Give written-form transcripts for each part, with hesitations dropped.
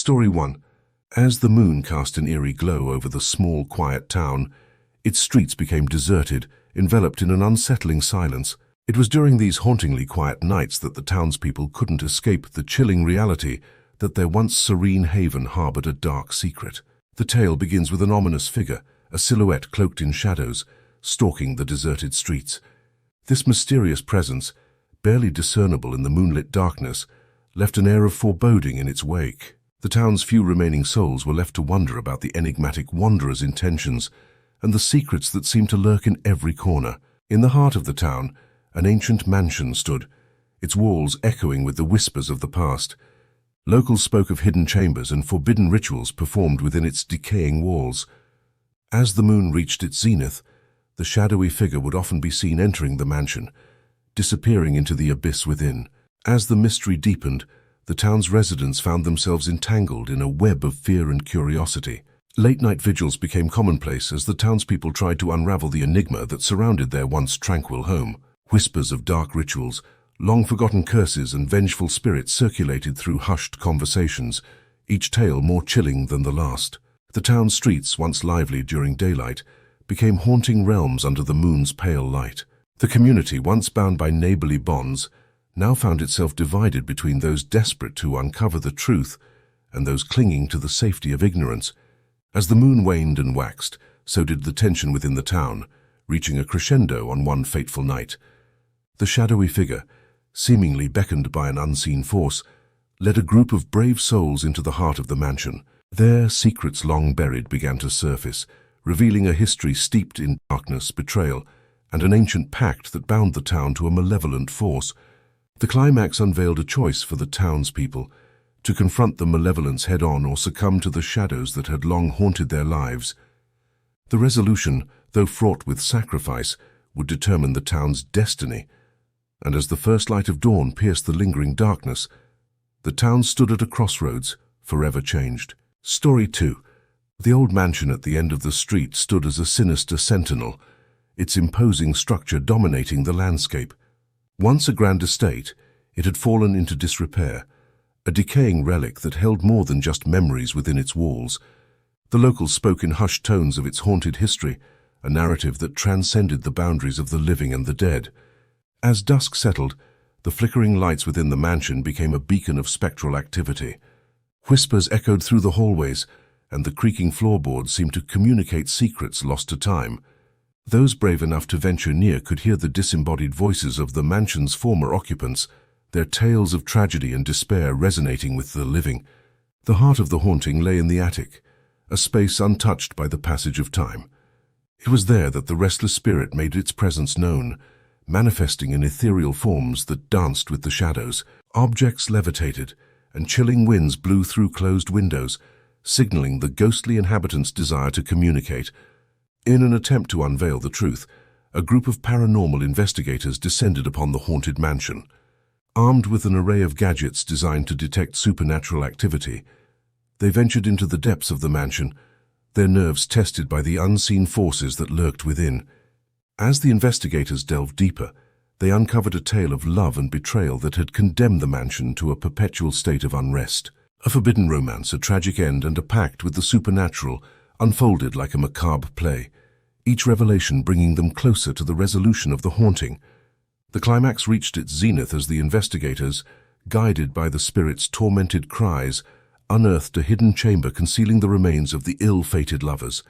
Story 1. As the moon cast an eerie glow over the small, quiet town, its streets became deserted, enveloped in an unsettling silence. It was during these hauntingly quiet nights that the townspeople couldn't escape the chilling reality that their once serene haven harbored a dark secret. The tale begins with an ominous figure, a silhouette cloaked in shadows, stalking the deserted streets. This mysterious presence, barely discernible in the moonlit darkness, left an air of foreboding in its wake. The town's few remaining souls were left to wonder about the enigmatic wanderer's intentions and the secrets that seemed to lurk in every corner. In the heart of the town, an ancient mansion stood, its walls echoing with the whispers of the past. Locals spoke of hidden chambers and forbidden rituals performed within its decaying walls. As the moon reached its zenith, the shadowy figure would often be seen entering the mansion, disappearing into the abyss within. As the mystery deepened, the town's residents found themselves entangled in a web of fear and curiosity. Late-night vigils became commonplace as the townspeople tried to unravel the enigma that surrounded their once tranquil home. Whispers of dark rituals, long-forgotten curses, and vengeful spirits circulated through hushed conversations, each tale more chilling than the last. The town's streets, once lively during daylight, became haunting realms under the moon's pale light. The community, once bound by neighborly bonds, now found itself divided between those desperate to uncover the truth and those clinging to the safety of ignorance. As the moon waned and waxed, so did the tension within the town, reaching a crescendo on one fateful night. The shadowy figure, seemingly beckoned by an unseen force, led a group of brave souls into the heart of the mansion. There, secrets long buried began to surface, revealing a history steeped in darkness, betrayal, and an ancient pact that bound the town to a malevolent force. The climax unveiled a choice for the townspeople: to confront the malevolence head-on or succumb to the shadows that had long haunted their lives. The resolution, though fraught with sacrifice, would determine the town's destiny, and as the first light of dawn pierced the lingering darkness, the town stood at a crossroads, forever changed. Story 2. The old mansion at the end of the street stood as a sinister sentinel, its imposing structure dominating the landscape. Once a grand estate, it had fallen into disrepair, a decaying relic that held more than just memories within its walls. The locals spoke in hushed tones of its haunted history, a narrative that transcended the boundaries of the living and the dead. As dusk settled, the flickering lights within the mansion became a beacon of spectral activity. Whispers echoed through the hallways, and the creaking floorboards seemed to communicate secrets lost to time. Those brave enough to venture near could hear the disembodied voices of the mansion's former occupants, their tales of tragedy and despair resonating with the living. The heart of the haunting lay in the attic, a space untouched by the passage of time. It was there that the restless spirit made its presence known, manifesting in ethereal forms that danced with the shadows. Objects levitated, and chilling winds blew through closed windows, signaling the ghostly inhabitants' desire to communicate. In an attempt to unveil the truth, a group of paranormal investigators descended upon the haunted mansion. Armed with an array of gadgets designed to detect supernatural activity, they ventured into the depths of the mansion, their nerves tested by the unseen forces that lurked within. As the investigators delved deeper, they uncovered a tale of love and betrayal that had condemned the mansion to a perpetual state of unrest. A forbidden romance, a tragic end, and a pact with the supernatural unfolded like a macabre play, each revelation bringing them closer to the resolution of the haunting. The climax reached its zenith as the investigators, guided by the spirit's tormented cries, unearthed a hidden chamber concealing the remains of the ill-fated lovers.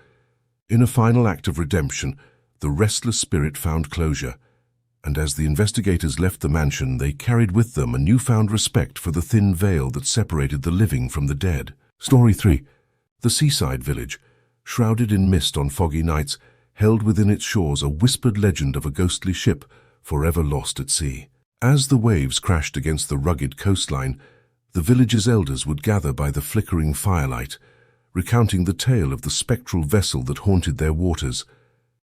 In a final act of redemption, the restless spirit found closure, and as the investigators left the mansion, they carried with them a newfound respect for the thin veil that separated the living from the dead. Story 3. The seaside village, shrouded in mist on foggy nights, held within its shores a whispered legend of a ghostly ship forever lost at sea. As the waves crashed against the rugged coastline, the village's elders would gather by the flickering firelight, recounting the tale of the spectral vessel that haunted their waters.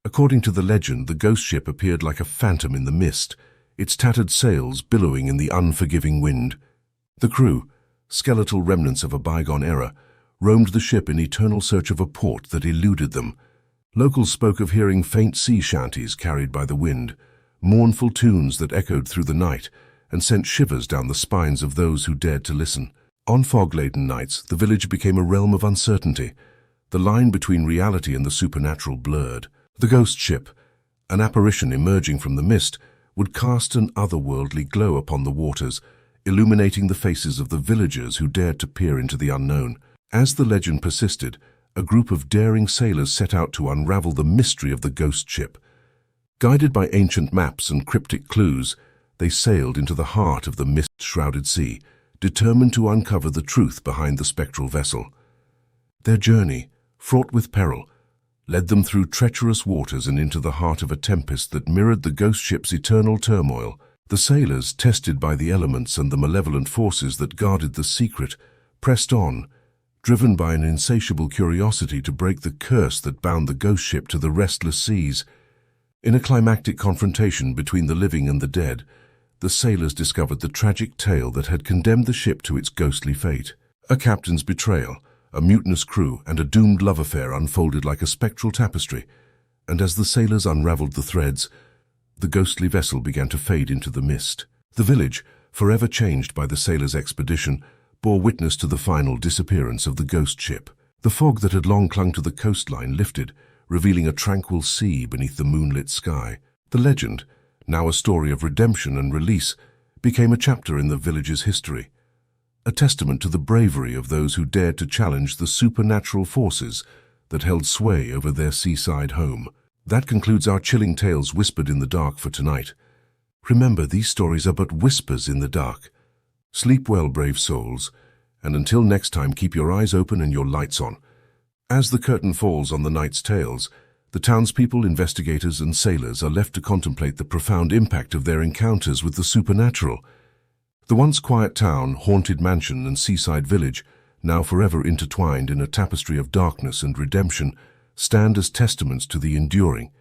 According to the legend, the ghost ship appeared like a phantom in the mist, its tattered sails billowing in the unforgiving wind. The crew, skeletal remnants of a bygone era, roamed the ship in eternal search of a port that eluded them. Locals spoke of hearing faint sea shanties carried by the wind, mournful tunes that echoed through the night and sent shivers down the spines of those who dared to listen. On fog-laden nights, the village became a realm of uncertainty. The line between reality and the supernatural blurred. The ghost ship, an apparition emerging from the mist, would cast an otherworldly glow upon the waters, illuminating the faces of the villagers who dared to peer into the unknown. As the legend persisted, a group of daring sailors set out to unravel the mystery of the ghost ship. Guided by ancient maps and cryptic clues, they sailed into the heart of the mist-shrouded sea, determined to uncover the truth behind the spectral vessel. Their journey, fraught with peril, led them through treacherous waters and into the heart of a tempest that mirrored the ghost ship's eternal turmoil. The sailors, tested by the elements and the malevolent forces that guarded the secret, pressed on, driven by an insatiable curiosity to break the curse that bound the ghost ship to the restless seas. In a climactic confrontation between the living and the dead, the sailors discovered the tragic tale that had condemned the ship to its ghostly fate. A captain's betrayal, a mutinous crew, and a doomed love affair unfolded like a spectral tapestry, and as the sailors unraveled the threads, the ghostly vessel began to fade into the mist. The village, forever changed by the sailors' expedition, bore witness to the final disappearance of the ghost ship. The fog that had long clung to the coastline lifted, revealing a tranquil sea beneath the moonlit sky. The legend, now a story of redemption and release, became a chapter in the village's history, a testament to the bravery of those who dared to challenge the supernatural forces that held sway over their seaside home. That concludes our chilling tales whispered in the dark for tonight. Remember, these stories are but whispers in the dark. Sleep well, brave souls, and until next time, keep your eyes open and your lights on. As the curtain falls on the night's tales, the townspeople, investigators, and sailors are left to contemplate the profound impact of their encounters with the supernatural. The once quiet town, haunted mansion, and seaside village, now forever intertwined in a tapestry of darkness and redemption, stand as testaments to the enduring,